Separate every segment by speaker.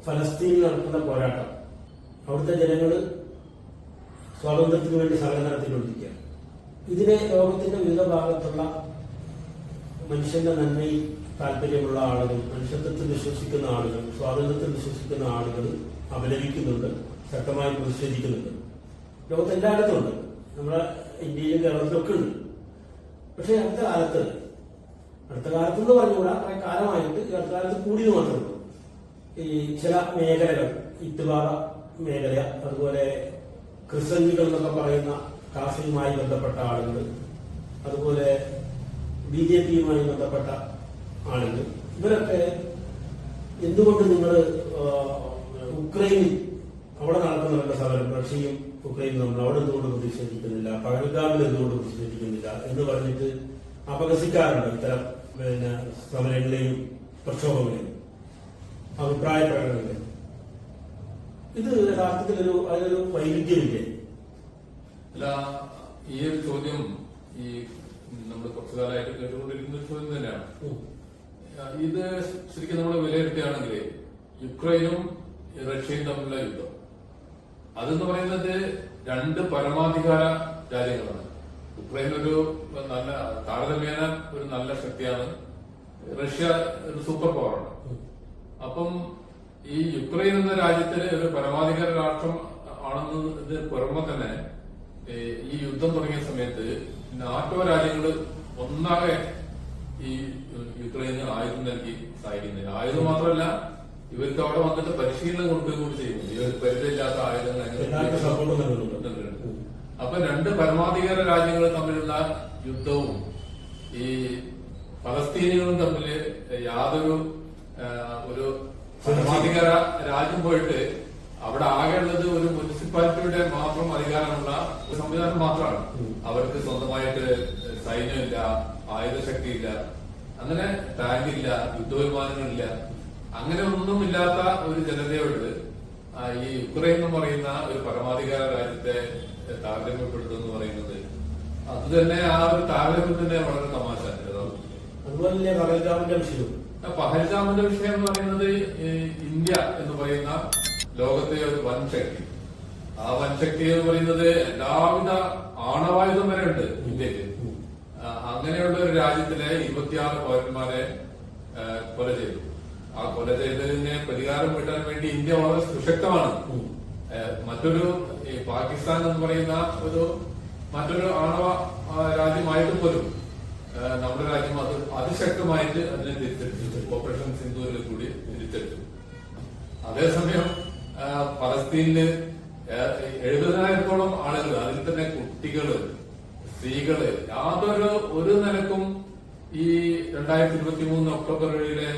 Speaker 1: ഫലസ്തീനിൽ നടക്കുന്ന പോരാട്ടം, അവിടുത്തെ ജനങ്ങൾ സ്വാതന്ത്ര്യത്തിന് വേണ്ടി സമരം നടത്തിക്കൊണ്ടിരിക്കുകയാണ്. ഇതിനെ ലോകത്തിന്റെ വിവിധ ഭാഗത്തുള്ള മനുഷ്യന്റെ നന്മയിൽ താല്പര്യമുള്ള ആളുകൾ, മനുഷ്യത്വത്തിൽ വിശ്വസിക്കുന്ന ആളുകൾ, സ്വാതന്ത്ര്യത്തിൽ വിശ്വസിക്കുന്ന ആളുകൾ അപലപിക്കുന്നുണ്ട്, ശക്തമായി പ്രതിഷേധിക്കുന്നുണ്ട്. ലോകത്ത് എല്ലായിടത്തും ഉണ്ട്, നമ്മുടെ ഇന്ത്യയിലും കേരളത്തിലൊക്കെ ഉണ്ട്. പക്ഷെ അടുത്ത കാലത്തെന്ന് പറഞ്ഞുകൂടാ, കുറെ കാലമായിട്ട് ഈ അടുത്ത കാലത്ത് കൂടിയത് മാത്രമേ ഉള്ളൂ. ഈ ചില മേഖലകൾ, ഇത്തുവാറ മേഖല, അതുപോലെ ക്രിസ്ത്യനുകൾ എന്നൊക്കെ പറയുന്ന കാസിയുമായി ബന്ധപ്പെട്ട ആളുകൾ, അതുപോലെ BJPയുമായി ബന്ധപ്പെട്ട ആളുകൾ, ഇവരൊക്കെ എന്തുകൊണ്ട് നിങ്ങൾ ഉക്രൈനിൽ അവിടെ നടക്കുന്നവരുടെ സമരം, റഷ്യയും ഉക്രൈനും നമ്മൾ അവിടെ എന്തുകൊണ്ട് പ്രതിഷേധിക്കുന്നില്ല, പഹൽഗാമിൽ എന്തുകൊണ്ട് പ്രതിഷേധിക്കുന്നില്ല എന്ന് പറഞ്ഞിട്ട് അപഹസിക്കാറുണ്ട് ഇത്തരം സമരങ്ങളെയും പ്രക്ഷോഭങ്ങളെയും അഭിപ്രായ പ്രകടനങ്ങളെയും. ഇത് യഥാർത്ഥത്തിൽ അതിലൊരു വൈരുദ്ധ്യമില്ലേ?
Speaker 2: അല്ല, ഈ ഒരു ചോദ്യം ഈ നമ്മൾ കുറച്ചു കാലമായിട്ട് കേട്ടുകൊണ്ടിരിക്കുന്ന ഒരു ചോദ്യം തന്നെയാണ്. ഇത് ശരിക്കും നമ്മൾ വിലയിരുത്തുകയാണെങ്കിൽ യുക്രൈനും റഷ്യയും തമ്മിലുള്ള യുദ്ധം അതെന്ന് പറയുന്നത് രണ്ട് പരമാധികാര രാജ്യങ്ങളാണ്. യുക്രൈൻ ഒരു നല്ല താരതമ്യേന ഒരു നല്ല ശക്തിയാണ്, റഷ്യ ഒരു സൂപ്പർ പവറാണ്. അപ്പം ഈ യുക്രൈൻ എന്ന രാജ്യത്തിന് ഒരു പരമാധികാര രാഷ്ട്രം ആണെന്നതിന് പുറമെ തന്നെ ഈ യുദ്ധം തുടങ്ങിയ സമയത്ത് നാറ്റോ രാജ്യങ്ങൾ ഒന്നാകെ ഈ യുക്രൈന് ആയുധം നൽകി സഹായിക്കുന്നില്ല. ആയുധം മാത്രമല്ല, ഇവർക്ക് അവിടെ വന്നിട്ട് പരിശീലനം കൊടുക്കുകയും കൂടി ചെയ്യുന്നുണ്ട്. ഇവർക്ക് പരിചയമില്ലാത്ത ആയുധങ്ങൾ അങ്ങനെ. അപ്പൊ രണ്ട് പരമാധികാര രാജ്യങ്ങൾ തമ്മിലുള്ള യുദ്ധവും ഈ ഫലസ്തീനികളും തമ്മിൽ യാതൊരു ഒരു പരമാധികാര രാജ്യം പോയിട്ട് അവിടെ ആകെയുള്ളത് ഒരു മുനിസിപ്പാലിറ്റിയുടെ മാത്രം അധികാരമുള്ള ഒരു സംവിധാനം മാത്രമാണ്. അവർക്ക് സ്വന്തമായിട്ട് സൈന്യമില്ല, ആയുധശക്തിയില്ല, അങ്ങനെ ടാങ്കില്ല, യുദ്ധവിമാനങ്ങളില്ല, അങ്ങനെ ഒന്നുമില്ലാത്ത ഒരു ജനതയോട് ഈ യുക്രൈൻ എന്ന് പറയുന്ന ഒരു പരമാധികാര രാജ്യത്തെ താരതമ്യപ്പെടുത്തുമെന്ന് പറയുന്നത് അത് തന്നെ ആ ഒരു താരതമ്യം തന്നെ വളരെ തമാശ.
Speaker 1: അതുപോലെ
Speaker 2: പഹൽഗാമിന്റെ വിഷയം എന്ന് പറയുന്നത് ഇന്ത്യ എന്ന് പറയുന്ന ലോകത്തെ ഒരു വൻശക്തി, ആ വൻശക്തി എന്ന് പറയുന്നത് എല്ലാവിധ ആണവായുധം വരെ ഉണ്ട് ഇന്ത്യക്ക്. അങ്ങനെയുള്ള ഒരു രാജ്യത്തിലെ 26 പൗരന്മാരെ കൊല ചെയ്തു. ആ കൊല ചെയ്തതിനെ പ്രതികാരം വീട്ടാൻ വേണ്ടി ഇന്ത്യ വളരെ സുശക്തമാണ്. മറ്റൊരു പാകിസ്ഥാൻ എന്ന് പറയുന്ന മറ്റൊരു ആണവ രാജ്യമായിട്ട് പോലും നമ്മുടെ രാജ്യം അത് അതിശക്തമായിട്ട് അതിനെ തിരിച്ചടിച്ചു. ഓപ്പറേഷൻ സിന്ധൂരിൽ കൂടി തിരിച്ചടിച്ചു. അതേസമയം ഫലസ്തീനില് 70,000-ഓളം ആളുകൾ, അതിൽ തന്നെ കുട്ടികള്, സ്ത്രീകള്, ഒരു നിലക്കും ഈ 2023 ഒക്ടോബർ 7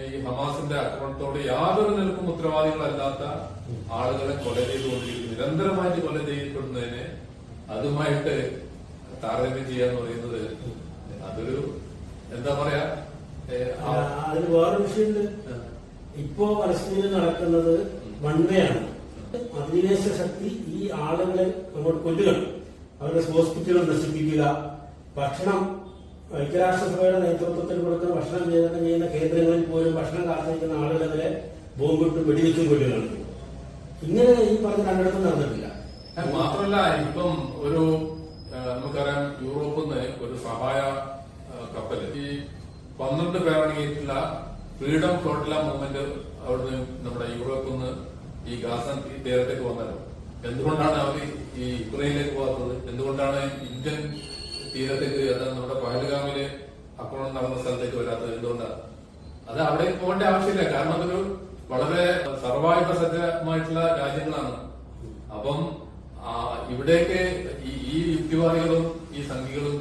Speaker 2: ഈ ഹമാസിന്റെ ആക്രമണത്തോട് യാതൊരു നിലക്കും ഉത്തരവാദികളല്ലാത്ത ആളുകളെ കൊല ചെയ്തുകൊണ്ടിരിക്കുന്നു. നിരന്തരമായിട്ട് കൊല ചെയ്യപ്പെടുന്നതിന് അതുമായിട്ട് താരതമ്യം ചെയ്യാന്ന് പറയുന്നത് അതൊരു എന്താ പറയാ.
Speaker 1: അതിന് വേറൊരു വിഷയമുണ്ട്. ഇപ്പോ പലസ്തീനിൽ നടക്കുന്നത് വൺവേയാണ്. അധിനിവേശ ശക്തി ഈ ആളുകളെ അങ്ങോട്ട് കൊല്ലുകയാണ്. അവരുടെ ഹോസ്പിറ്റലുകൾ നശിപ്പിക്കുക, ഭക്ഷണം ഐക്യരാഷ്ട്രസഭയുടെ നേതൃത്വത്തിൽ കൊടുക്കുന്ന ഭക്ഷണം വിതരണം ചെയ്യുന്ന കേന്ദ്രങ്ങളിൽ പോലും ഭക്ഷണം കാത്തിരിക്കുന്ന ആളുകളെ ബോംബിട്ടും വെടിവെച്ചും കൊല്ലുകയാണ്. ഇങ്ങനെ ഈ പറഞ്ഞ രണ്ടിടത്തും നടന്നിട്ടില്ല.
Speaker 2: മാത്രമല്ല, ഇപ്പം ഒരു നമുക്കറിയാം, യൂറോപ്പിൽ നിന്ന് ഒരു സഹായ കപ്പൽ ഈ 12 പേരടങ്ങിയിട്ടുള്ള ഫ്രീഡം ഫ്ലോട്ടില മൂവ്മെന്റ് അവിടുന്ന് നമ്മുടെ യൂറോപ്പിൽ നിന്ന് ഈ ഗാസ തീരത്തേക്ക് വന്നത്. എന്തുകൊണ്ടാണ് അവർ ഈ യുക്രൈനിലേക്ക് പോകാത്തത്? എന്തുകൊണ്ടാണ് ഇന്ത്യൻ തീരത്തേക്ക്, നമ്മുടെ പഹൽഗാമില് ആക്രമണം നടന്ന സ്ഥലത്തേക്ക് വരാത്തത്? എന്തുകൊണ്ടാണ്? അത് അവിടെ പോകേണ്ട ആവശ്യമില്ല. കാരണം അതൊരു വളരെ സർവായുധ സജ്ജമായിട്ടുള്ള രാജ്യങ്ങളാണ്. അപ്പം ഇവിടേക്ക് ഈ യുക്തിവാദികളും ഈ സംഘികളും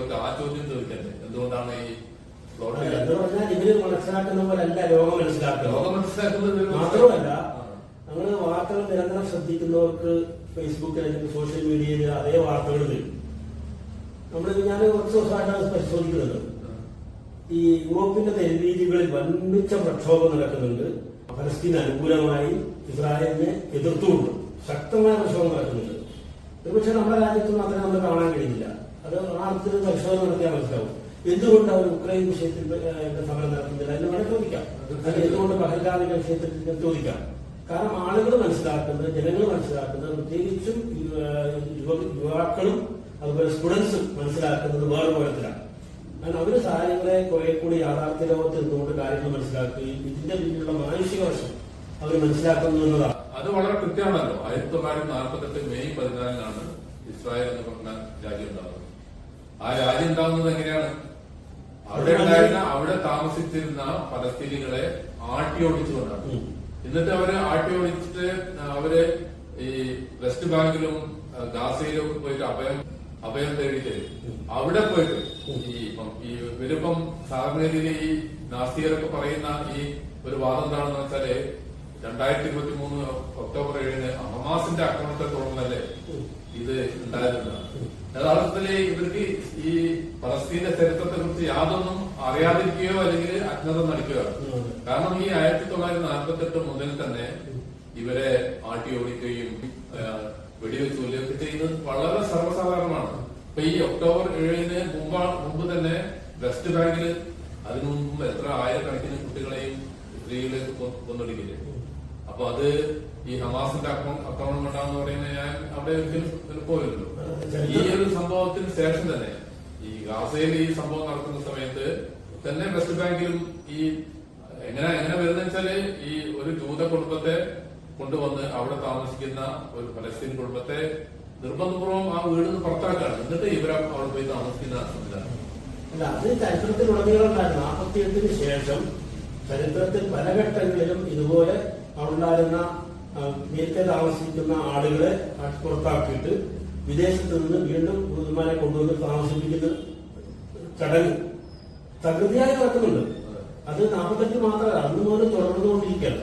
Speaker 2: ഒക്കെ ആ ചോദ്യം ചോദിക്കണ്ടേ, എന്തുകൊണ്ടാണ് ഈ
Speaker 1: ഇവര് മനസ്സിലാക്കുന്ന പോലല്ല ലോകം മനസ്സിലാക്കുന്നത്. മാത്രമല്ല, നമ്മൾ വാർത്തകൾ നിരന്തരം ശ്രദ്ധിക്കുന്നവർക്ക് ഫേസ്ബുക്കിൽ അല്ലെങ്കിൽ സോഷ്യൽ മീഡിയയിൽ അതേ വാർത്തകൾ വരും. ഞാൻ കുറച്ച് ദിവസമായിട്ടാണ് പരിശോധിക്കുന്നത്. ഈ യൂറോപ്പിന്റെ തെരുവീതികളിൽ വൻപിച്ച പ്രക്ഷോഭം നടക്കുന്നുണ്ട്. ഫലസ്തീൻ അനുകൂലമായി ഇസ്രായേലിനെ എതിർത്തുകൊണ്ട് ശക്തമായ പ്രക്ഷോഭം നടക്കുന്നുണ്ട്. ഒരുപക്ഷെ നമ്മുടെ രാജ്യത്ത് മാത്രമേ നമ്മൾ കാണാൻ കഴിയില്ല. അത് ആ അർത്ഥത്തിൽ പരിശോധന നടത്തിയാൽ മനസ്സിലാവും. എന്തുകൊണ്ട് അവർ ഉക്രൈൻ വിഷയത്തിൽ സമരം നടത്തുന്നില്ല എന്ന് വേണമെങ്കിൽ ചോദിക്കാം. അത് എന്തുകൊണ്ട് പഹൽഗാമിന്റെ വിഷയത്തിൽ ചോദിക്കാം. കാരണം ആളുകൾ മനസ്സിലാക്കുന്നത്, ജനങ്ങൾ മനസ്സിലാക്കുന്നത്, പ്രത്യേകിച്ചും യുവാക്കളും അതുപോലെ സ്റ്റുഡൻസും മനസ്സിലാക്കുന്നത് വേറെ തരത്തിലാണ്. കാരണം അവര് കാര്യങ്ങളെ കുറെ കൂടി യാഥാർത്ഥ്യ ലോകത്ത് നിന്നുകൊണ്ട് കാര്യങ്ങൾ മനസ്സിലാക്കുകയും ഇതിന്റെ പിന്നിലുള്ള മാനുഷിക വശം അവർ മനസ്സിലാക്കുന്നു എന്നതാണ്.
Speaker 2: അത് വളരെ കൃത്യമാണല്ലോ. 1948 മെയ് 14 ഇസ്രായേൽ എന്ന് പറഞ്ഞ രാജ്യം ഉണ്ടാകുന്നത്. ആ രാജ്യം ഉണ്ടാകുന്നത് എങ്ങനെയാണ്? അവിടെ താമസിച്ചിരുന്ന പലസ്തീനികളെ ആട്ടിയോടിച്ചുകൊണ്ടാണ്. എന്നിട്ട് അവര് ആട്ടിയോടിച്ചിട്ട് അവര് ഈ വെസ്റ്റ് ബാങ്കിലും ഗാസയിലും പോയിട്ട് അഭയം തേടിയിട്ട് അവിടെ പോയിട്ട് ഇവരിപ്പം സാധാരണ രീതിയിൽ ഈ നാസ്തികരൊക്കെ പറയുന്ന ഈ ഒരു വാദം എന്താണെന്ന് വെച്ചാല് 2023 ഒക്ടോബർ 7 ഹമാസിന്റെ ആക്രമണത്തെ തുടർന്നല്ലേ ഇത് ഉണ്ടായിരുന്നത്. യഥാർത്ഥത്തില് ഇവർക്ക് ഈ പലസ്തീന്റെ ചരിത്രത്തെ കുറിച്ച് യാതൊന്നും അറിയാതിരിക്കുകയോ അല്ലെങ്കിൽ അജ്ഞത നടിക്കുകയോ. കാരണം ഈ 1948 മുതൽ തന്നെ ഇവരെ ആട്ടിയോടിക്കുകയും വെടിവെച്ച് കൊല്ലുകയൊക്കെ ചെയ്യുന്നത് വളരെ സർവ്വസാധാരണമാണ്. ഇപ്പൊ ഈ ഒക്ടോബർ 7 മുമ്പ് തന്നെ വെസ്റ്റ് ബാങ്കിൽ അതിനു മുമ്പ് എത്ര ആയിരക്കണക്കിന് കുട്ടികളെയും സ്ത്രീകളെയും കൊന്നൊടുക്കില്ലേ. അപ്പൊ അത് ഈ ഹമാസിന്റെ ആക്രമണം കൊണ്ടാണെന്ന് പറയുന്നത് ഞാൻ അവിടെ ഒരിക്കലും പോയല്ലോ. ഈ ഒരു സംഭവത്തിന് ശേഷം തന്നെ ഈ ഗാസയിൽ ഈ സംഭവം നടക്കുന്ന സമയത്ത് തന്നെ വെസ്റ്റ് ബാങ്കിലും ഈ എങ്ങനെ വരുന്ന വെച്ചാല് ഈ ഒരു ജൂത കുടുംബത്തെ കൊണ്ടുവന്ന് അവിടെ താമസിക്കുന്ന ഒരു പലസ്തീൻ കുടുംബത്തെ നിർബന്ധപൂർവ്വം ആ വീട് നിന്ന് പുറത്താക്കാണ്. എന്നിട്ട് ഇവരെ അവിടെ പോയി താമസിക്കുന്ന സംവിധാനം.
Speaker 1: അല്ല, അത് ചരിത്രത്തിലുടനീളം 48 ശേഷം ചരിത്രത്തിൽ പല ഘട്ടങ്ങളിലും ഇതുപോലെ അവിടെ ഉണ്ടായിരുന്ന നേരത്തെ താമസിക്കുന്ന ആളുകളെ പുറത്താക്കിയിട്ട് വിദേശത്ത് നിന്ന് വീണ്ടും ദൂതന്മാരെ കൊണ്ടുവന്ന് താമസിപ്പിക്കുന്ന ചടങ്ങ് തകൃതിയായി നടക്കുന്നുണ്ട്. അത് 48 മാത്രമല്ല, അന്ന് മുതൽ തുടർന്നുകൊണ്ടിരിക്കുകയാണ്.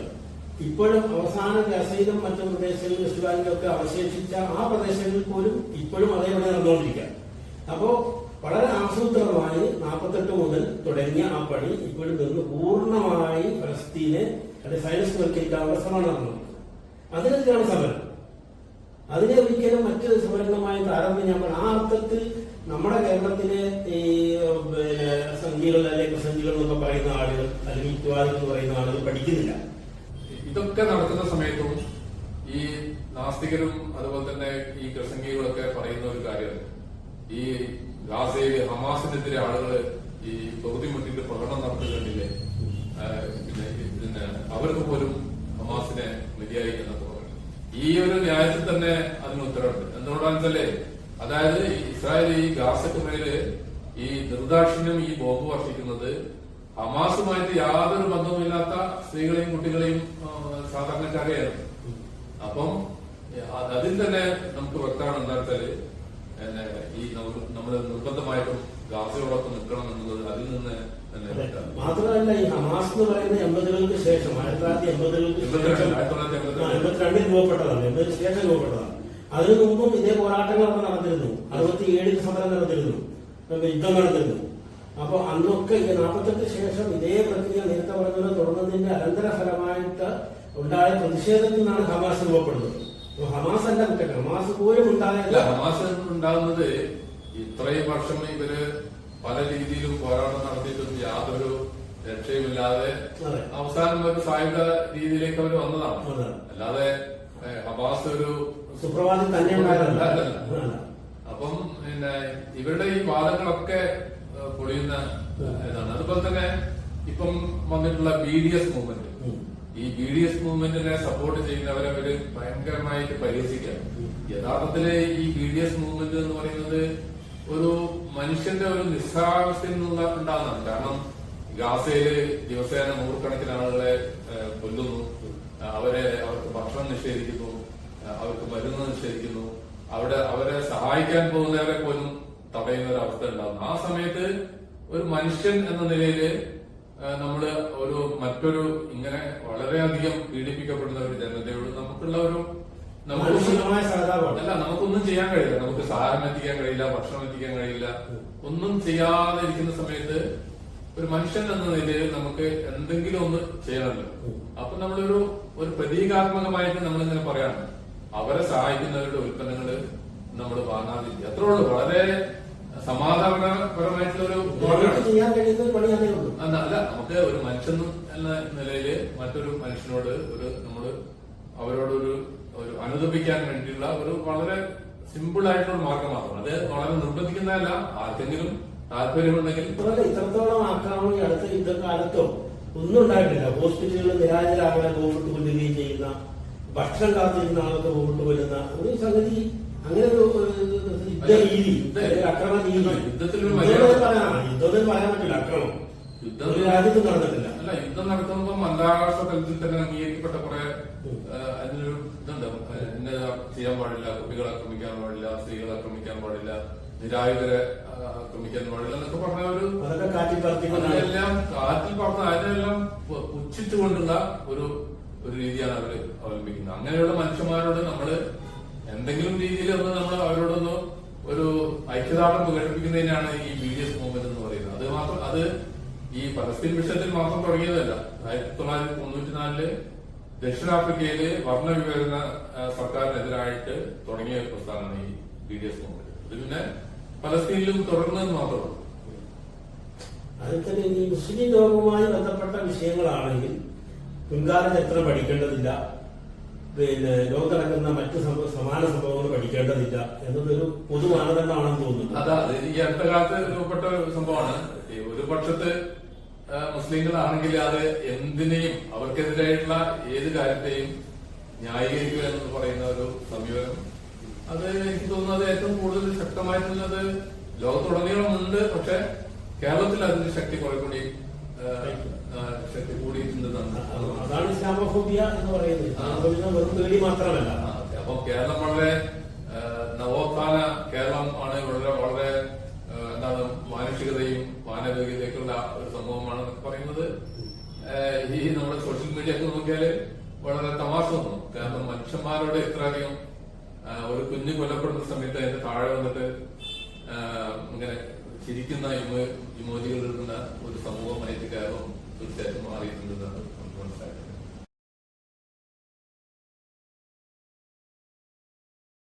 Speaker 1: ഇപ്പോഴും അവസാന ഗസയിലും മറ്റു പ്രദേശങ്ങളിലും വെസ്റ്റ് ബാങ്കിലും ഒക്കെ അവശേഷിച്ച ആ പ്രദേശങ്ങളിൽ പോലും ഇപ്പോഴും അതേപോലെ നടന്നുകൊണ്ടിരിക്കുക. അപ്പോ വളരെ ആസൂത്രിതമായി 48 മുതൽ തുടങ്ങിയ ആ പണി ഇപ്പോഴും നിന്ന് പൂർണ്ണമായി ഫലസ്തീനെ സൈനികവൽക്കരിക്കാനുള്ള ശ്രമം നടന്നു. അതിനെതിരാണ് സമരം. അതിനെ ഒരിക്കലും മറ്റ് സമരങ്ങളുമായി താരതമ്യം ആ അർത്ഥത്തിൽ നമ്മുടെ കേരളത്തിലെ ഈ സംഖ്യകൾ അല്ലെങ്കിൽ പ്രസംഗികൾ എന്നൊക്കെ പറയുന്ന ആളുകൾ അല്ലെങ്കിൽ യുക്തിവാദികൾ എന്ന് പറയുന്ന ആളുകൾ പഠിക്കുന്നില്ല.
Speaker 2: ഇതൊക്കെ നടക്കുന്ന സമയത്തും ഈ നാസ്തികരും അതുപോലെ തന്നെ ഈ പ്രസംഗികളൊക്കെ പറയുന്ന ഒരു കാര്യം, ഈ ഗാസയിൽ ഹമാസിനെതിരെ ആളുകൾ ഈ പകുതി മുട്ടിട്ട് പ്രകടനം നടത്തുകണ്ടില്ലേ, പിന്നെ അവർക്ക് പോലും ഹമാസിനെ മര്യാദ എന്നൊക്കെ പറയും. ഈ ഒരു ന്യായത്തിൽ തന്നെ അതിന് ഉത്തരവുണ്ട്. എന്തുകൊണ്ടാണെന്ന് വെച്ചാല് അതായത് ഇസ്രായേൽ ഈ ഗാസക്ക് മേല് ഈ നിർദാക്ഷിണ്യം ഈ ബോംബ് വർഷിക്കുന്നത് ഹമാസുമായിട്ട് യാതൊരു ബന്ധവുമില്ലാത്ത സ്ത്രീകളെയും കുട്ടികളെയും സാധാരണക്കാരെയായിരുന്നു. അപ്പം അതിൽ തന്നെ നമുക്ക് വ്യക്തമാണ് എന്താ വെച്ചാല് ഈ നമ്മൾ നിർബന്ധമായിട്ടും ഗാസയോടൊപ്പം നിൽക്കണം എന്നുള്ളത് അതിൽ നിന്ന് തന്നെ.
Speaker 1: മാത്രമല്ല, ഈ ഹമാസ് എന്ന് പറയുന്ന 80-കൾക്ക് ശേഷം 1982 രൂപപ്പെട്ടതാണ്. 80 ശേഷം രൂപപ്പെട്ടതാണ്. അതിനു മുമ്പും ഇതേ പോരാട്ടങ്ങളൊക്കെ നടന്നിരുന്നു. 67 സമരം നടന്നിരുന്നു, യുദ്ധം നടന്നിരുന്നു. അപ്പൊ അന്നൊക്കെ ഈ 48 ശേഷം ഇതേ പ്രക്രിയ നേരത്തെ പറഞ്ഞത് തുടർന്നതിന്റെ അനന്തരഫലമായിട്ട് ഉണ്ടായ പ്രതിഷേധത്തിൽ നിന്നാണ് ഹമാസ് രൂപപ്പെടുന്നത്. ഹമാസ് അല്ല കുറ്റം, ഹമാസ് പോലും ഉണ്ടാകില്ല.
Speaker 2: ഹമാസ് ഉണ്ടാകുന്നത് ഇത്രയും വർഷം ഇവര് പല രീതിയിലും പോരാട്ടം നടത്തിയിട്ടും യാതൊരു രക്ഷയുമില്ലാതെ അവസാനം ഒരു സായുധ രീതിയിലേക്ക് അവർ വന്നതാണ്. അല്ലാതെ ഹമാസ് ഒരു
Speaker 1: സുപ്രഭാതം തന്നെ ഉണ്ടായിരുന്നില്ല.
Speaker 2: അപ്പം പിന്നെ ഇവരുടെ ഈ വാദങ്ങളൊക്കെ പൊളിയുന്ന ഇതാണ്. അതുപോലെ തന്നെ ഇപ്പം വന്നിട്ടുള്ള BDS മൂവ്മെന്റ്, ഈ BDS മൂവ്മെന്റിനെ സപ്പോർട്ട് ചെയ്യുന്നവരെ അവര് ഭയങ്കരമായിട്ട് പരിഹസിക്കുകയാണ്. യഥാർത്ഥത്തില് ഈ BDS മൂവ്മെന്റ് എന്ന് പറയുന്നത് ഒരു മനുഷ്യന്റെ ഒരു നിസ്സഹായാവസ്ഥയിൽ നിന്നുള്ള ഉണ്ടാകുന്നതാണ്. കാരണം ഗാസയില് ദിവസേന നൂറുകണക്കിന് ആളുകളെ കൊല്ലുന്നു, അവർക്ക് ഭക്ഷണം നിഷേധിക്കുന്നു, അവർക്ക് മരുന്ന് നിഷേധിക്കുന്നു, അവരെ സഹായിക്കാൻ പോകുന്നവരെ പോലും തടയുന്ന ഒരു അവസ്ഥ ഉണ്ടാകുന്നു. ആ സമയത്ത് ഒരു മനുഷ്യൻ എന്ന നിലയില് നമ്മള് മറ്റൊരു ഇങ്ങനെ വളരെയധികം പീഡിപ്പിക്കപ്പെടുന്ന ഒരു ജനതയോട് നമുക്കുള്ള ഒരു അല്ല, നമുക്കൊന്നും ചെയ്യാൻ കഴിയില്ല. നമുക്ക് സഹായം എത്തിക്കാൻ കഴിയില്ല, ഭക്ഷണം എത്തിക്കാൻ കഴിയില്ല. ഒന്നും ചെയ്യാതെ ഇരിക്കുന്ന സമയത്ത് ഒരു മനുഷ്യൻ എന്ന നിലയിൽ നമുക്ക് എന്തെങ്കിലും ഒന്ന് ചെയ്യണമല്ലോ. അപ്പൊ നമ്മളൊരു പ്രതീകാത്മകമായിട്ട് നമ്മളിങ്ങനെ പറയാണ്, അവരെ സഹായിക്കുന്നവരുടെ ഉൽപ്പന്നങ്ങള് നമ്മൾ വാങ്ങാതിരിക്കുക. അത്രേ ഉള്ളൂ. വളരെ സമാധാനപരമായിട്ടുള്ള ഒരു
Speaker 1: നമുക്ക് ചെയ്യാൻ കഴിയുന്ന ഒരു പണി അതേ ഉള്ളൂ.
Speaker 2: അല്ല, നമുക്ക് ഒരു മനുഷ്യൻ എന്ന നിലയില് മറ്റൊരു മനുഷ്യനോട് നമ്മള് അവരോടൊരു അനുദപിക്കാൻ വേണ്ടിയുള്ള ഒരു വളരെ സിമ്പിൾ ആയിട്ടുള്ള മാർഗം മാത്രമാണ്. അത് വളരെ നിർബന്ധിക്കുന്നതല്ല. ആർക്കെങ്കിലും താല്പര്യമുണ്ടെങ്കിൽ
Speaker 1: ഇത്രത്തോളം ആക്രമണം ഈ അടുത്ത യുദ്ധകാലത്തോ ഒന്നും ഉണ്ടായിട്ടില്ല. ഹോസ്പിറ്റലുകളിൽ നിരാജരാകളെ ബോംബിട്ട് കൊല്ലുകയും ചെയ്യുന്ന, ഭക്ഷണം കാത്തിരുന്ന ആൾക്ക് ബോംബിട്ട് കൊല്ലുന്ന ഒരു സംഗതി, അങ്ങനെ ഒരു യുദ്ധ രീതി, അക്രമ രീതി യുദ്ധത്തിൽ പറയാൻ പറ്റില്ല. അക്രമം ഒരു രാജ്യത്തും നടന്നിട്ടില്ല.
Speaker 2: അല്ല, യുദ്ധം നടത്തുമ്പോൾ അന്താരാഷ്ട്ര തലത്തിൽ തന്നെ അംഗീകരിക്കപ്പെട്ട കുറെ അതിനൊരു ഇതുണ്ട്. എന്നെ ചെയ്യാൻ പാടില്ല, കുട്ടികളെ ആക്രമിക്കാൻ പാടില്ല, സ്ത്രീകളെ ആക്രമിക്കാൻ പാടില്ല, നിരായുധരെ ആക്രമിക്കാൻ പാടില്ല എന്നൊക്കെ പറഞ്ഞ ഒരു
Speaker 1: അതെല്ലാം കാറ്റിൽ
Speaker 2: പറഞ്ഞ അതിനെല്ലാം പുച്ഛിച്ചുകൊണ്ടുള്ള ഒരു രീതിയാണ് അവർ അവലംബിക്കുന്നത്. അങ്ങനെയുള്ള മനുഷ്യന്മാരോട് നമ്മള് എന്തെങ്കിലും രീതിയിൽ നമ്മൾ അവരോടൊന്ന് ഒരു ഐക്യദാർഢ്യം പ്രകടിപ്പിക്കുന്നതിനാണ് ഈ BDS മൂവ്മെന്റ് എന്ന് പറയുന്നത്. അത് മാത്രം അത് ഈ പലസ്തീൻ വിഷയത്തിൽ മാത്രം തുടങ്ങിയതല്ല. 1994 ദക്ഷിണാഫ്രിക്കയില് വർണ്ണവിവേചന സർക്കാരിനെതിരായിട്ട് തുടങ്ങിയ പ്രസ്ഥാനമാണ് ഈ BDS മൂവ്മെന്റ്. അത് പിന്നെ പലസ്തീനിലും തുടർന്നത് മാത്രമാണ്.
Speaker 1: അതിൽ തന്നെ ഈ മുസ്ലിം ലോകവുമായി ബന്ധപ്പെട്ട വിഷയങ്ങളാണെങ്കിൽ മുൻകാല ചരിത്രം പഠിക്കേണ്ടതില്ല, പിന്നെ ലോകത്ത് നടക്കുന്ന മറ്റ് സമാന സംഭവങ്ങൾ പഠിക്കേണ്ടതില്ല എന്നതൊരു പൊതു മാനദണ്ഡമാണെന്ന് തോന്നുന്നു.
Speaker 2: അതാ ഈ അടുത്ത കാലത്ത് രൂപപ്പെട്ട ഒരു സംഭവമാണ്. ഒരു പക്ഷത്ത് മുസ്ലിങ്ങളാണെങ്കിൽ അത് എന്തിനേയും അവർക്കെതിരായിട്ടുള്ള ഏത് കാര്യത്തെയും ന്യായീകരിക്കുക എന്ന് പറയുന്ന ഒരു സമീപനം, അത് എനിക്ക് തോന്നുന്നത് ഏറ്റവും കൂടുതൽ ശക്തമായിട്ടുള്ളത് ലോകത്തുടനീളം ഉണ്ട്. പക്ഷെ കേരളത്തിൽ അതിന്റെ ശക്തി കുറെ കൂടി ശക്തി കൂടിയിട്ടുണ്ടെന്നാണ്.
Speaker 1: അതാണ് ഇസ്ലാമോഫോബിയ എന്ന് പറയുന്നത്. വെറും പേടി മാത്രമല്ല.
Speaker 2: അപ്പൊ കേരളം വളരെ നവോത്ഥാന കേരളം ആണ്. വളരെ എന്താണ് മാനുഷികതയും മാനവികതയൊക്കെയുള്ള ഒരു സംഭവമാണെന്നൊക്കെ പറയുന്നത് ഈ നമ്മുടെ സോഷ്യൽ മീഡിയ ഒക്കെ നോക്കിയാല് വളരെ തമാശ തോന്നും. കാരണം മനുഷ്യന്മാരോട് ഇത്രയധികം ഒരു കുഞ്ഞ് കൊല്ലപ്പെടുന്ന സമയത്ത് അതിന്റെ താഴെ വന്നിട്ട് ഇങ്ങനെ ചിരിക്കുന്ന ഇമോജികൾ ഇടുന്ന ഒരു സമൂഹമായിട്ട് കേരളം തീർച്ചയായിട്ടും മാറിയിട്ടുണ്ടെന്നാണ് നമുക്ക് മനസ്സിലാക്കുന്നത്.